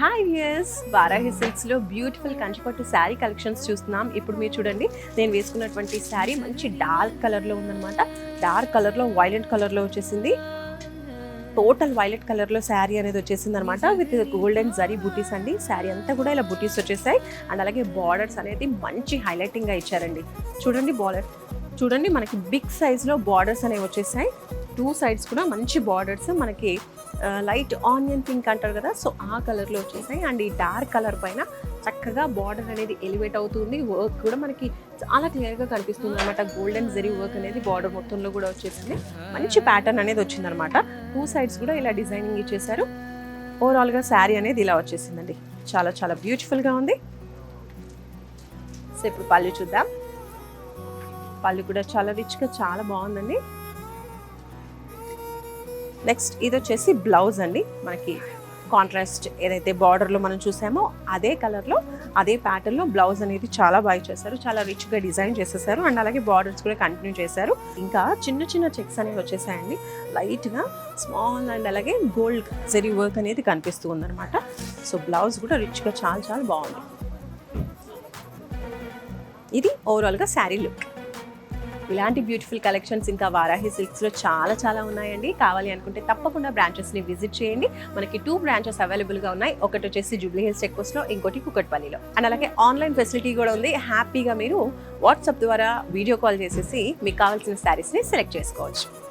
Hi viewers, Varahi సిల్క్స్లో beautiful కంచిపట్టు sari collections చూస్తున్నాం. ఇప్పుడు మీరు చూడండి, నేను వేసుకున్నటువంటి శారీ మంచి డార్క్ కలర్లో ఉందన్నమాట. డార్క్ కలర్లో వైలెట్ కలర్లో వచ్చేసింది. టోటల్ వైలెట్ కలర్లో శారీ అనేది వచ్చేసింది అనమాట. విత్ గోల్డెన్ జరీ బుటీస్ అండి. శారీ అంతా కూడా ఇలా బుటీస్ వచ్చేసాయి. అండ్ అలాగే బార్డర్స్ అనేది మంచి హైలైటింగ్గా ఇచ్చారండి. చూడండి బార్డర్, చూడండి మనకి బిగ్ సైజ్లో బార్డర్స్ అనేవి వచ్చేసాయి. టూ సైడ్స్ కూడా మంచి బార్డర్స్, మనకి లైట్ ఆనియన్ పింక్ అంటారు కదా, సో ఆ కలర్లో వచ్చేసాయి. అండ్ ఈ డార్క్ కలర్ పైన చక్కగా బార్డర్ అనేది ఎలివేట్ అవుతుంది. వర్క్ కూడా మనకి చాలా క్లియర్గా కనిపిస్తుంది అనమాట. గోల్డెన్ జరీ వర్క్ అనేది బార్డర్ మొత్తంలో కూడా వచ్చేసింది. మంచి ప్యాటర్న్ అనేది వచ్చిందనమాట. టూ సైడ్స్ కూడా ఇలా డిజైనింగ్ ఇచ్చేసారు. ఓవరాల్గా శారీ అనేది ఇలా వచ్చేసిందండి. చాలా చాలా బ్యూటిఫుల్గా ఉంది. సో ఇప్పుడు పళ్ళు చూద్దాం. పళ్ళు కూడా చాలా రిచ్గా చాలా బాగుందండి. నెక్స్ట్ ఇది వచ్చేసి బ్లౌజ్ అండి. మనకి కాంట్రాస్ట్ ఏదైతే బార్డర్లో మనం చూసామో అదే కలర్లో అదే ప్యాటర్న్లో బ్లౌజ్ అనేది చాలా బాగా చేశారు. చాలా రిచ్గా డిజైన్ చేసేసారు. అండ్ అలాగే బార్డర్స్ కూడా కంటిన్యూ చేశారు. ఇంకా చిన్న చిన్న చెక్స్ అనేవి వచ్చేసాయండి. లైట్గా స్మాల్ అండ్ అలాగే గోల్డ్ జరీ వర్క్ అనేది కనిపిస్తూ ఉందన్నమాట. సో బ్లౌజ్ కూడా రిచ్గా చాలా చాలా బాగుంది. ఇది ఓవరాల్గా శారీ లుక్. ఇలాంటి బ్యూటిఫుల్ కలెక్షన్స్ ఇంకా వారాహి సిల్క్స్లో చాలా చాలా ఉన్నాయండి. కావాలి అనుకుంటే తప్పకుండా బ్రాంచెస్ని విజిట్ చేయండి. మనకి 2 బ్రాంచెస్ అవైలబుల్గా ఉన్నాయి. ఒకటి వచ్చేసి జూబ్లీ హిల్స్ చెక్ పోస్ట్లో, ఇంకోటి కుకట్పల్లిలో. అండ్ అలాగే ఆన్లైన్ ఫెసిలిటీ కూడా ఉంది. హ్యాపీగా మీరు వాట్సాప్ ద్వారా వీడియో కాల్ చేసేసి మీకు కావాల్సిన శారీస్ని సెలెక్ట్ చేసుకోవచ్చు.